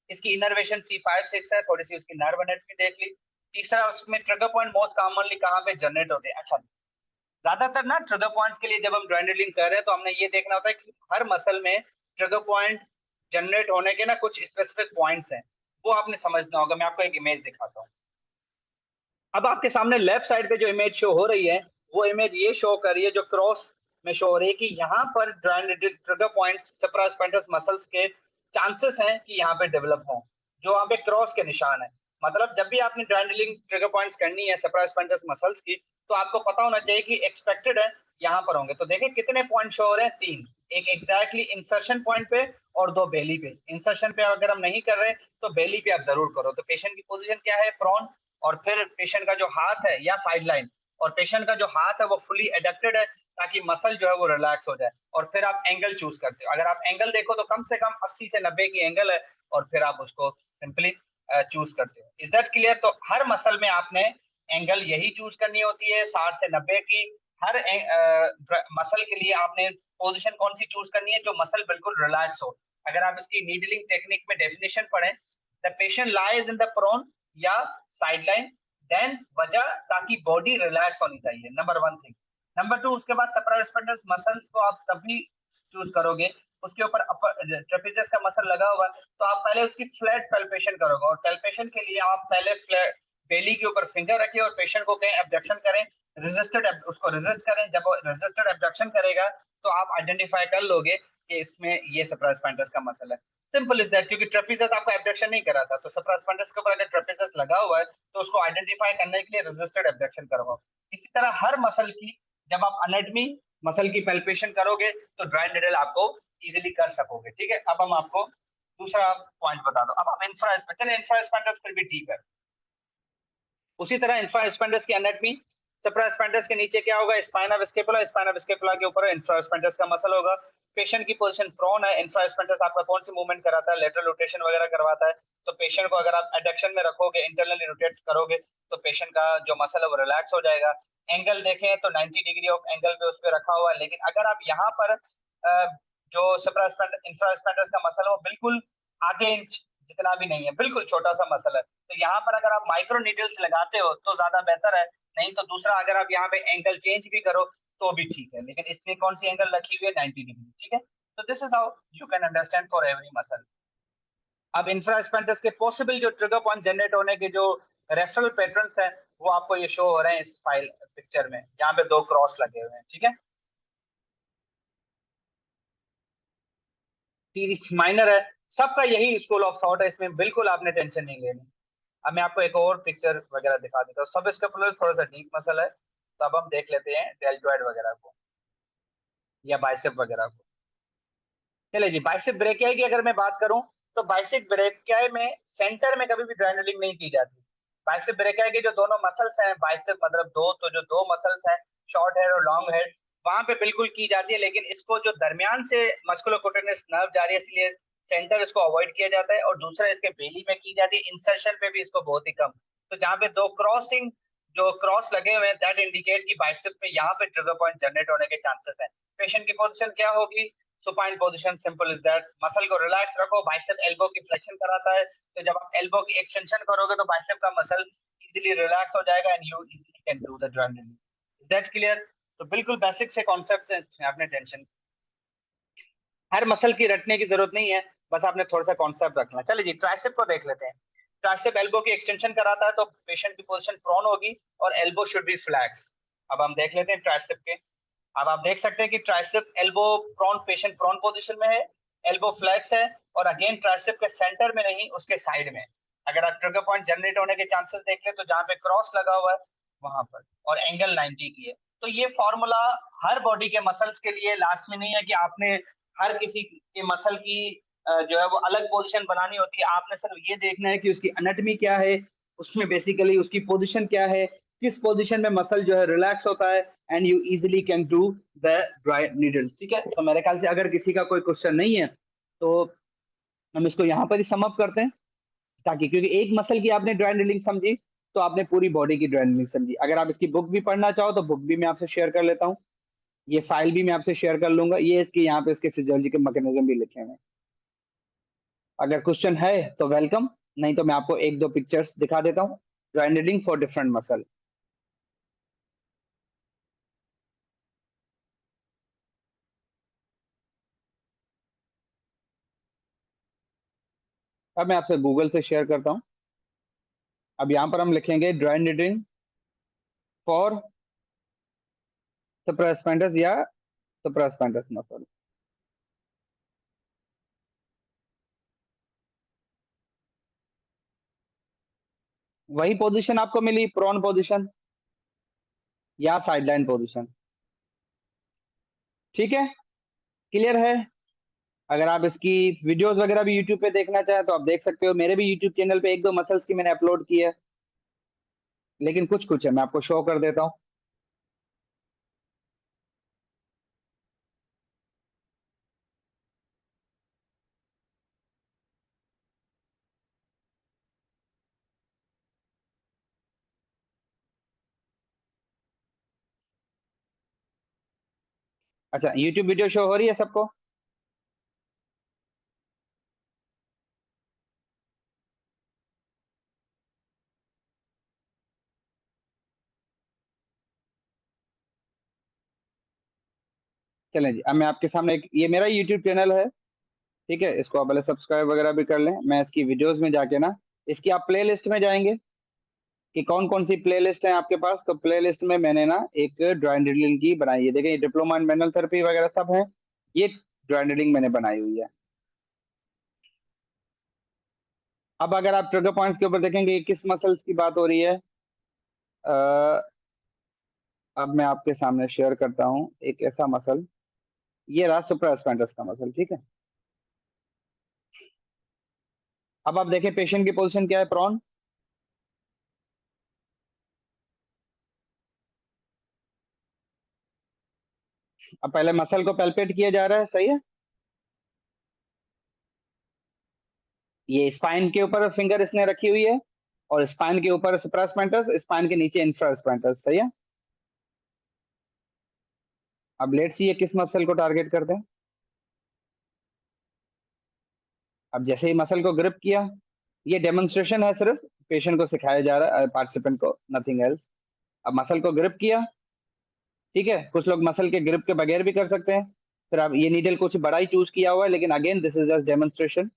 इसकी इनर्वेशन C5-6 है, थोड़ी सी उसकी नर्व एनाटॉमी देख ली। तीसरा, उसमें ट्रिगर पॉइंट मोस्ट कॉमनली कहाँ पे जनरेट होते हैं। अच्छा, ज्यादातर ना ट्रिगर पॉइंट्स के लिए जब हम ड्राई नीडलिंग कर रहे हैं तो हमने ये देखना होता है कि हर मसल में ट्रिगर पॉइंट जनरेट होने के ना कुछ स्पेसिफिक पॉइंट्स हैं, वो आपने समझना होगा। मैं आपको एक इमेज दिखाता हूँ। अब आपके सामने लेफ्ट साइड पे जो इमेज शो हो रही है, वो इमेज ये शो कर रही है, जो क्रॉस में शो हो रही है, कि यहाँ पर ट्रिगर पॉइंट्स सप्रास्पाइनटस मसल्स के चांसेस हैं कि यहाँ पे डेवलप हों, जो वहाँ पे क्रॉस के निशान है। मतलब जब भी आपने ड्राइंडलिंग ट्रिगर पॉइंट्स करनी है सप्रास्पाइनटस मसल्स की, तो आपको पता होना चाहिए कि एक्सपेक्टेड है यहाँ पर होंगे। तो देखिए कितने पॉइंट शो हो रहे हैं, तीन। एक एग्जैक्टली इंसर्शन पॉइंट पे और दो बेली पे। इंसर्शन पे अगर हम नहीं कर रहे तो बेली पे आप जरूर करो। तो पेशेंट की पोजीशन क्या है, प्रोन, और फिर पेशेंट का जो हाथ है या साइड लाइन, और पेशेंट का जो हाथ है वो फुली एडक्टेड है, ताकि मसल जो है वो रिलैक्स हो जाए। और फिर आप एंगल चूज करते हो, अगर आप एंगल देखो तो कम से कम 80 से 90 की एंगल है, और फिर आप उसको सिंपली चूज करते हो। Is that clear? तो हर मसल में आपने एंगल यही चूज करनी होती है, 60 से 90 की। हर मसल के लिए आपने पोजीशन कौन सी चूज करनी है, जो मसल बिल्कुल रिलैक्स हो। अगर आप इसकी नीडलिंग टेक्निक में डेफिनेशन पढ़ें, the patient lies in the prone या साइडलाइन, देन वजह, ताकि बॉडी रिलैक्स होनी चाहिए, number one thing. Number two, उसके बाद सप्रास्पाइनटस मसल्स को आप तभी चूज करोगे, उसके ऊपर ट्रेपेजियस का मसल लगा हुआ है, तो आप पहले उसकी फ्लैट पैल्पेशन करोगे। और पैल्पेशन के लिए आप पहले फ्लैट बेली के ऊपर फिंगर रखिए और पेशेंट को कहें एब्डक्शन करें, रेजिस्टेड, उसको रेजिस्ट करें। जब वो रेजिस्टेड एब्डक्शन करेगा तो आप आइडेंटिफाई कर लोगे कि इसमें ये सप्रास्पाइनटस का मसल है। सिंपल इज दैट, क्योंकि ट्रेपेजियस आपको एब्डक्शन नहीं करा था, तो सप्रास्पाइनटस के ऊपर अगर ट्रेपेजियस लगा हुआ है तो उसको आइडेंटिफाई करने के लिए रेजिस्टेड एब्डक्शन करवाओ। इसी तरह हर मसल की जब आप एनाटॉमी मसल की पैल्पेशन करोगे तो ड्राई नीडल आपको इजीली कर सकोगे, ठीक है। अब हम आपको दूसरा पॉइंट बता दो। अब आप इंफ्रास्पाइनटस, चलिए इंफ्रास्पाइनटस फिर भी ठीक है। उसी तरह इंफ्रास्पेंडस की एनाटमी, सुप्रास्पेंडस के नीचे क्या होगा, स्पाइना स्कैपुला, स्पाइना स्कैपुला के ऊपर इंफ्रास्पेंडस का मसल होगा। पेशेंट की पोजीशन प्रोन है, इंफ्रास्पेंडस आपका कौन सी मूवमेंट कराता है, लेटरल रोटेशन वगैरह करवाता है। तो पेशेंट को अगर आप एडक्शन में रखोगे, इंटरनली रोटेट करोगे, तो पेशेंट का जो मसल है वो रिलैक्स हो जाएगा। एंगल देखें तो 90 डिग्री ऑफ एंगल पे उस पर रखा हुआ है। लेकिन अगर आप यहाँ पर जो इंफ्रास्पेंडस का मसल है वो बिल्कुल आधे इंच जितना भी नहीं है, बिल्कुल छोटा सा मसल है। तो यहाँ पर अगर आप माइक्रो नीडल्स लगाते हो तो ज्यादा बेहतर है। नहीं तो दूसरा, अगर आप यहाँ पे एंगल चेंज भी करो तो भी ठीक है। लेकिन इसमें कौन सी एंगल रखी हुई है, 90 डिग्री, ठीक है। तो this is how you can understand for every muscle. अब इंफ्रास्पेंटस के पॉसिबल जो ट्रिगर पॉइंट जनरेट होने के जो रेफरल पैटर्न्स हैं वो आपको ये शो हो रहे हैं इस फाइल पिक्चर में, जहाँ पे दो क्रॉस लगे हुए हैं, ठीक है। सीरीज माइनर है, सबका यही स्कूल ऑफ थॉट है, इसमें बिल्कुल आपने टेंशन नहीं लेनी। अब मैं आपको एक और पिक्चर वगैरह दिखा देता हूँ। सब स्कैपुलर थोड़ा सा डीप मसल है, तो अब हम देख लेते हैं डेल्टोइड वगैरह को या बाइसेप वगैरह को। चलिए जी, बाइसेप ब्रेकियाई की अगर मैं बात करूं तो बाइसेप ब्रेकियाई में सेंटर में कभी भी ड्राइनलिंग नहीं की जाती। बाइसेप ब्रेकियाई के जो दोनों मसल्स हैं, बाइसेप मतलब दो, तो जो दो मसल्स हैं, शॉर्ट हेड और लॉन्ग हेड, वहां पे बिल्कुल की जाती है। लेकिन इसको जो दरमियान से मस्कुलोकोटेनियस नर्व जा रही है, इसलिए सेंटर इसको अवॉइड किया जाता है। और दूसरा, इसके बेली में की जाती है, इंसर्शन पे भी इसको बहुत ही कम। तो जहाँ पे दो क्रॉसिंग जो क्रॉस लगे हुए हैं, दैट इंडिकेट की बाइसेप पे यहाँ पे ट्रिगर पॉइंट जनरेट होने के चांसेस हैं। पेशेंट की पोजीशन क्या होगी, supine position, simple is that. Muscle को रिलैक्स रखो, बाइसेप एल्बो की फ्लेक्शन कराता है, तो जब आप एल्बो की एक्सटेंशन करोगे तो बाइसेप का मसल इजीली रिलैक्स हो जाएगा and you easily can do the driving. Is that clear? तो बिल्कुल बेसिक से कॉन्सेप्ट्स हैं इसमें, आपने टेंशन, हर मसल की रटने की जरूरत नहीं है, बस आपने थोड़ा सा कॉन्सेप्ट रखना। चलिए जी, ट्राइसेप को देख लेते हैं। ट्राइसेप एल्बो की एक्सटेंशन कराता है, तो पेशेंट की पोजीशन प्रोन होगी और एल्बो शुड बी फ्लैक्स। अब हम देख लेते हैं ट्राइसेप के। अब आप देख सकते हैं कि tricep elbow prone, patient prone position में है, एल्बो फ्लैक्स है, और अगेन ट्राइसेप के सेंटर में नहीं, उसके साइड में। अगर आप ट्रिगर पॉइंट जनरेट होने के चांसेस देख ले तो जहां पे क्रॉस लगा हुआ है वहां पर, और एंगल 90 की है। तो ये फॉर्मूला हर बॉडी के मसल्स के लिए लास्ट में नहीं है कि आपने हर किसी के मसल की जो है वो अलग पोजीशन बनानी होती है। आपने सिर्फ ये देखना है कि उसकी एनाटॉमी क्या है, उसमें बेसिकली उसकी पोजीशन क्या है, किस पोजीशन में मसल जो है रिलैक्स होता है, and you easily can do the dry needle, ठीक है। तो मेरे ख्याल से अगर किसी का कोई क्वेश्चन नहीं है तो हम इसको यहाँ पर ही सम अप करते हैं, ताकि, क्योंकि एक मसल की आपने ड्राई नीडलिंग समझी तो आपने पूरी बॉडी की ड्राई नीडलिंग समझी। अगर आप इसकी बुक भी पढ़ना चाहो तो बुक भी मैं आपसे शेयर कर लेता हूँ, ये फाइल भी मैं आपसे शेयर कर लूंगा, ये इसके यहाँ पे इसके फिजियोलॉजी के मैकेनिज्म भी लिखे हुए हैं। अगर क्वेश्चन है तो वेलकम, नहीं तो मैं आपको एक दो पिक्चर्स दिखा देता हूँ, dry needling for different muscle. अब मैं आपसे गूगल से शेयर करता हूँ। अब यहाँ पर हम लिखेंगे ड्राई नीडलिंग फॉर सुप्रास्पेंडस या सुप्रास्पेंडस मसल। वही पोजीशन आपको मिली, प्रोन पोजीशन या साइडलाइन पोजीशन, ठीक है, क्लियर है। अगर आप इसकी वीडियोस वगैरह भी यूट्यूब पे देखना चाहें तो आप देख सकते हो, मेरे भी यूट्यूब चैनल पे एक दो मसल्स की मैंने अपलोड की है, लेकिन कुछ कुछ है, मैं आपको शो कर देता हूँ। अच्छा, यूट्यूब वीडियो शो हो रही है सबको? चलें जी, अब मैं आपके सामने ये मेरा यूट्यूब चैनल है, ठीक है, इसको आप पहले सब्सक्राइब वगैरह भी कर लें। मैं इसकी वीडियोस में जाके ना, इसकी आप प्ले लिस्ट में जाएंगे कि कौन कौन सी प्ले लिस्ट है आपके पास, तो प्ले लिस्ट में मैंने ना एक ड्राई नीडलिंग की बनाई है, देखिए डिप्लोमा इन मैनुअल थेरेपी वगैरह सब है, ये ड्राई नीडलिंग मैंने बनाई हुई है। अब अगर आप ट्रिगर पॉइंट्स के ऊपर देखेंगे ये किस मसल्स की बात हो रही है, अ, अब मैं आपके सामने शेयर करता हूँ एक ऐसा मसल, ये रहा सुप्रास्पेंडस का मसल, ठीक है। अब आप देखें पेशेंट की पोजीशन क्या है, प्रॉन, अब पहले मसल को पैल्पेट किया जा रहा है, सही है। ये स्पाइन के ऊपर फिंगर इसने रखी हुई है, और स्पाइन के ऊपर सुप्रास्पाइनटस, स्पाइन के नीचे इंफ्रास्पाइनटस, सही है। अब लेट्स सी ये किस मसल को टारगेट करते हैं। अब जैसे ही मसल को ग्रिप किया, ये डेमोन्स्ट्रेशन है, सिर्फ पेशेंट को सिखाया जा रहा है, पार्टिसिपेंट को, नथिंग एल्स। अब मसल को ग्रिप किया, ठीक है, कुछ लोग मसल के ग्रिप के बगैर भी कर सकते हैं। फिर अब ये नीडल कुछ बड़ा ही चूज किया हुआ है, लेकिन again this is just demonstration.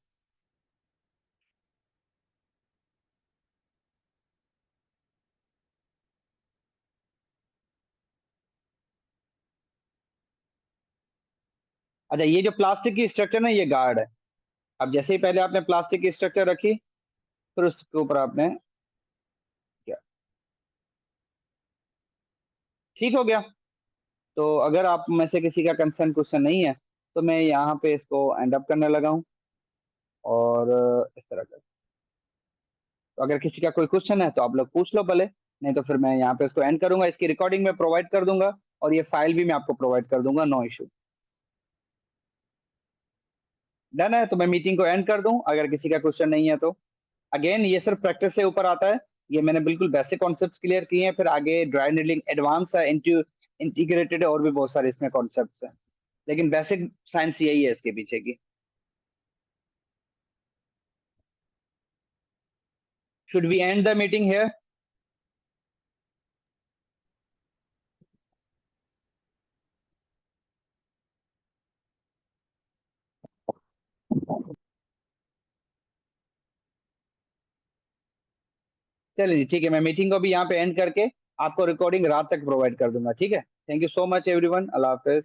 अच्छा, ये जो प्लास्टिक की स्ट्रक्चर है ये गार्ड है। अब जैसे ही पहले आपने प्लास्टिक की स्ट्रक्चर रखी, फिर उसके ऊपर आपने क्या, ठीक हो गया। तो अगर आप में से किसी का कंसर्न क्वेश्चन नहीं है, तो मैं यहाँ पे इसको एंड अप करने लगा हूँ, और इस तरह का। तो अगर किसी का कोई क्वेश्चन है तो आप लोग पूछ लो भले, नहीं तो फिर मैं यहाँ पे इसको एंड करूंगा। इसकी रिकॉर्डिंग में प्रोवाइड कर दूंगा, और ये फाइल भी मैं आपको प्रोवाइड कर दूंगा, नो इशू। डन है, तो मैं मीटिंग को एंड कर दूं अगर किसी का क्वेश्चन नहीं है तो। अगेन ये सिर्फ प्रैक्टिस से ऊपर आता है। ये मैंने बिल्कुल बेसिक कॉन्सेप्ट्स क्लियर किए हैं, फिर आगे ड्राई नीडलिंग एडवांस है, इंटीग्रेटेड है, और भी बहुत सारे इसमें कॉन्सेप्ट्स हैं, लेकिन बेसिक साइंस यही है इसके पीछे की। Should we end the meeting here? चलिए जी, ठीक है, मैं मीटिंग को भी यहाँ पे एंड करके आपको रिकॉर्डिंग रात तक प्रोवाइड कर दूंगा, ठीक है। Thank you so much everyone, Allah Hafiz.